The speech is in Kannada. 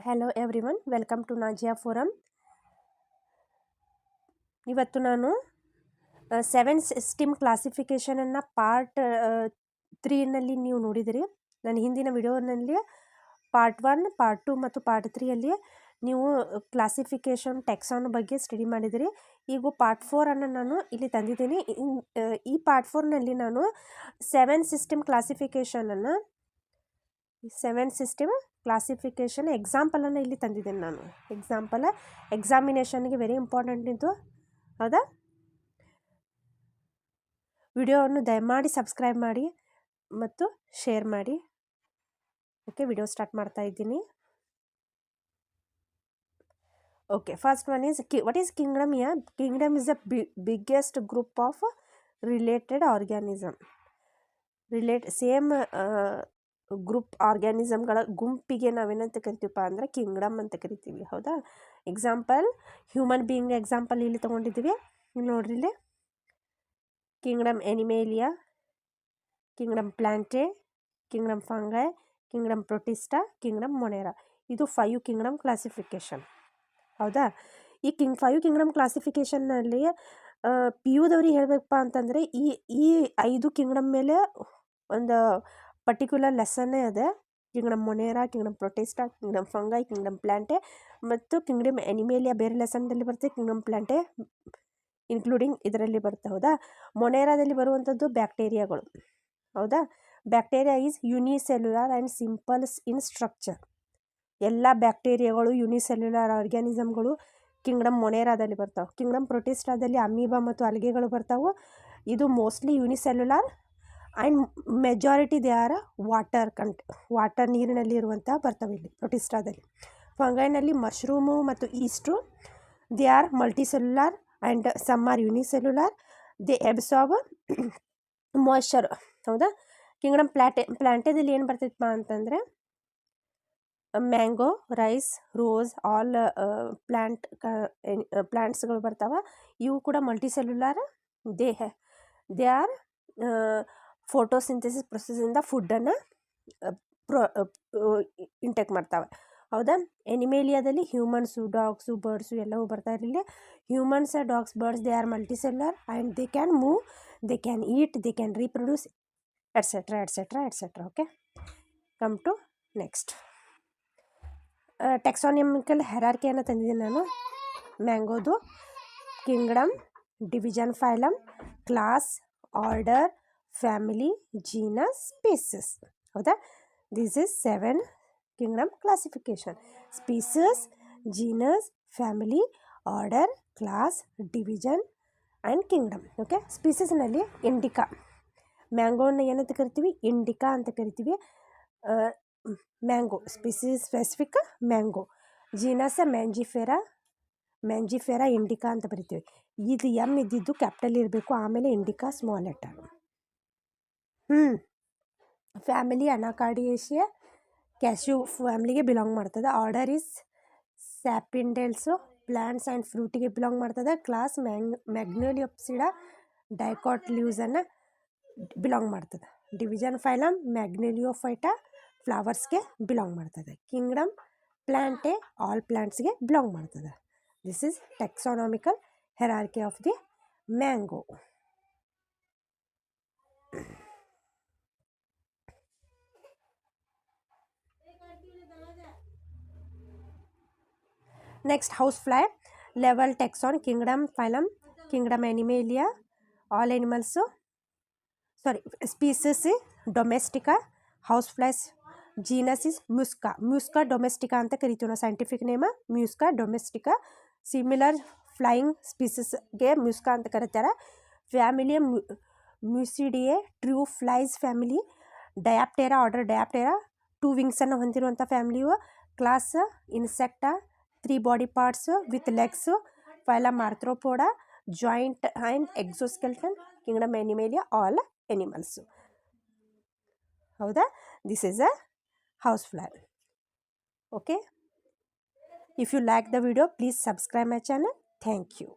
Hello everyone, welcome to Nazia forum. ಇವತ್ತು ನಾನು 7 ಸಿಸ್ಟಮ್ ಕ್ಲಾಸಿಫಿಕೇಷನನ್ನು ಪಾರ್ಟ್ 3ನಲ್ಲಿ ನೀವು ನೋಡಿದಿರಿ. ನನ್ನ ಹಿಂದಿನ ವಿಡಿಯೋನಲ್ಲಿ ಪಾರ್ಟ್ 1, ಪಾರ್ಟ್ 2 ಮತ್ತು ಪಾರ್ಟ್ 3ಯಲ್ಲಿ ನೀವು ಕ್ಲಾಸಿಫಿಕೇಷನ್ ಟೆಕ್ಸಾನ್ ಬಗ್ಗೆ ಸ್ಟಡಿ ಮಾಡಿದಿರಿ. ಈಗ ಪಾರ್ಟ್ 4ಅನ್ನು ನಾನು ಇಲ್ಲಿ ತಂದಿದ್ದೀನಿ. ಈ ಪಾರ್ಟ್ 4ನಲ್ಲಿ ನಾನು 7 ಸಿಸ್ಟಮ್ ಕ್ಲಾಸಿಫಿಕೇಷನನ್ನು 7 ಸಿಸ್ಟಮ್ ಕ್ಲಾಸಿಫಿಕೇಷನ್ ಎಕ್ಸಾಂಪಲನ್ನು ಇಲ್ಲಿ ತಂದಿದ್ದೇನೆ. ನಾನು ಎಕ್ಸಾಮಿನೇಷನ್ಗೆ ವೆರಿ ಇಂಪಾರ್ಟೆಂಟ್ ಇದು, ಹೌದಾ? ವಿಡಿಯೋವನ್ನು ದಯಮಾಡಿ ಸಬ್ಸ್ಕ್ರೈಬ್ ಮಾಡಿ ಮತ್ತು ಶೇರ್ ಮಾಡಿ. ಓಕೆ, ವಿಡಿಯೋ ಸ್ಟಾರ್ಟ್ ಮಾಡ್ತಾ ಇದ್ದೀನಿ. Okay, first one is what is kingdom? Kingdom is the biggest group of related organism. Same group ಆರ್ಗ್ಯಾನಿಸಮ್ಗಳ ಗುಂಪಿಗೆ ನಾವೇನಂತ ಕರಿತೀವಪ್ಪ ಅಂದರೆ ಕಿಂಗ್ಡಮ್ ಅಂತ ಕರಿತೀವಿ, ಹೌದಾ? ಎಕ್ಸಾಂಪಲ್ ಹ್ಯೂಮನ್ ಬೀಯಿಂಗ್ ಎಕ್ಸಾಂಪಲ್ ಇಲ್ಲಿ ತೊಗೊಂಡಿದ್ದೀವಿ. ಇಲ್ಲಿ ನೋಡ್ರಿ, ಇಲ್ಲಿ kingdom Animalia, kingdom Plantae, kingdom Fungi, kingdom Protista, kingdom Monera. ಇದು 5 ಕಿಂಗ್ಡಮ್ ಕ್ಲಾಸಿಫಿಕೇಷನ್, ಹೌದಾ? ಈ 5 ಕಿಂಗ್ಡಮ್ ಕ್ಲಾಸಿಫಿಕೇಷನ್ನಲ್ಲಿ ಪಿ ಯುದವ್ರಿಗೆ ಹೇಳಬೇಕಪ್ಪ ಅಂತಂದರೆ ಈ 5 ಕಿಂಗ್ಡಮ್ ಮೇಲೆ ಒಂದು ಪರ್ಟಿಕ್ಯುಲರ್ ಲೆಸನ್ನೇ ಅದೇ. Kingdom Monera, kingdom Protista, kingdom Fungi, kingdom Plantae ಮತ್ತು ಕಿಂಗ್ಡಮ್ ಎನಿಮೇಲಿಯಾ ಬೇರೆ ಲೆಸನ್ದಲ್ಲಿ ಬರುತ್ತೆ. ಕಿಂಗ್ಡಮ್ ಪ್ಲಾಂಟೆ ಇನ್ಕ್ಲೂಡಿಂಗ್ ಇದರಲ್ಲಿ ಬರುತ್ತೆ, ಹೌದಾ? ಮೊನೇರಾದಲ್ಲಿ ಬರುವಂಥದ್ದು ಬ್ಯಾಕ್ಟೀರಿಯಾಗಳು, ಹೌದಾ? Bacteria is unicellular and simples in structure. ಎಲ್ಲ ಬ್ಯಾಕ್ಟೀರಿಯಾಗಳು ಯುನಿಸೆಲ್ಯುಲಾರ್ ಆರ್ಗ್ಯಾನಿಸಮ್ಗಳು ಕಿಂಗ್ಡಮ್ ಮೊನೇರಾದಲ್ಲಿ ಬರ್ತಾವೆ. ಕಿಂಗ್ಡಮ್ ಪ್ರೊಟಿಸ್ಟಾದಲ್ಲಿ ಅಮೀಬಾ ಮತ್ತು ಅಲ್ಗೆಗಳು ಬರ್ತಾವೆ. ಇದು mostly unicellular and majority they are water ನೀರಿನಲ್ಲಿ ಇರುವಂಥ ಬರ್ತವೆ ಇಲ್ಲಿ ಪ್ರೊಟಿಸ್ಟಾದಲ್ಲಿ. ಫಂಗೈನಲ್ಲಿ ಮಶ್ರೂಮು ಮತ್ತು yeast, they are multicellular and some are unicellular, they absorb moisture, ಹೌದಾ? ಕಿಂಗ್ಡಮ್ ಪ್ಲಾಂಟೆದಲ್ಲಿ ಏನು ಬರ್ತೈತಪ್ಪ ಅಂತಂದರೆ ಮ್ಯಾಂಗೋ, ರೈಸ್, ರೋಸ್, ಆಲ್ ಪ್ಲಾಂಟ್ಸ್ಗಳು ಬರ್ತಾವೆ. ಇವು ಕೂಡ ಮಲ್ಟಿಸೆಲ್ಯುಲಾರ್. ದೇ ಆರ್ ಫೋಟೋಸಿಂಥೆಸಿಸ್ ಪ್ರೊಸೆಸ್ಸಿಂದ ಫುಡ್ಡನ್ನು ಇಂಟೇಕ್ ಮಾಡ್ತಾವೆ, ಹೌದಾ? ಎನಿಮೇಲಿಯಾದಲ್ಲಿ ಹ್ಯೂಮನ್ಸು, ಡಾಗ್ಸು, ಬರ್ಡ್ಸು ಎಲ್ಲವೂ ಬರ್ತಾ ಇರಲಿಲ್ಲ. Humans, dogs, birds they are multicellular and they can move, they can eat, they can reproduce, etcetera etcetera etcetera. Okay, come to next. Taxonomical ಹೆರಾರ್ಕಿಯನ್ನು ತಂದಿದ್ದೀನಿ ನಾನು. ಮ್ಯಾಂಗೋದು kingdom, division, phylum, class, order, family, genus, species, ಹೌದಾ? This is 7 kingdom classification. Species, genus, family, order, class, division and kingdom. Okay, ಸ್ಪೀಸಸ್ನಲ್ಲಿ ಇಂಡಿಕಾ, ಮ್ಯಾಂಗೋನ ಏನಂತ ಕರಿತೀವಿ? ಇಂಡಿಕಾ ಅಂತ ಕರಿತೀವಿ. Mango specific mango. Genus Mangifera indica ಅಂತ ಬರಿತೀವಿ. ಇದು ಎಮ್ ಇದ್ದಿದ್ದು ಕ್ಯಾಪಿಟಲ್ ಇರಬೇಕು, ಆಮೇಲೆ indica small letter. Family Anacardiaceae cashew ಫ್ಯಾಮಿಲಿಗೆ ಬಿಲಾಂಗ್ ಮಾಡ್ತದೆ. Order is Sapindales plants and ಫ್ರೂಟಿಗೆ ಬಿಲಾಂಗ್ ಮಾಡ್ತದೆ. ಕ್ಲಾಸ್ ಮ್ಯಾಗ್ನೋಲಿಯೋಪ್ಸಿಡಾ ಡೈಕಾಟ್ಲಿವ್ಸನ್ನು ಬಿಲಾಂಗ್ ಮಾಡ್ತದೆ. ಡಿವಿಷನ್, ಫೈಲಮ್ ಮ್ಯಾಗ್ನೋಲಿಯೋಫೈಟಾ ಫ್ಲವರ್ಸ್ಗೆ ಬಿಲಾಂಗ್ ಮಾಡ್ತದೆ. ಕಿಂಗ್ಡಮ್ ಪ್ಲಾಂಟೆ ಆಲ್ ಪ್ಲಾಂಟ್ಸ್ಗೆ ಬಿಲಾಂಗ್ ಮಾಡ್ತದೆ. This is taxonomical hierarchy of the mango. Next house fly level taxon. Kingdom phylum, kingdom Animalia, all animals, species domestica, house flies, genus is Musca domestica ಅಂತ ಕರಿತೀವಿ ನಾವು. Scientific name Musca domestica. Similar flying ಸ್ಪೀಸಸ್ಗೆ ಮ್ಯೂಸ್ಕಾ ಅಂತ ಕರೀತಾರೆ. Family Muscidae true flies family. Diptera order Diptera 2 ವಿಂಗ್ಸನ್ನು ಹೊಂದಿರುವಂಥ ಫ್ಯಾಮಿಲಿಯು. Class Insecta 3 body parts with legs. Phylum Arthropoda joint and exoskeleton. Kingdom Animalia all animals, ಹೌದಾ? This is a house fly. Okay, if you like the video, please subscribe my channel. Thank you.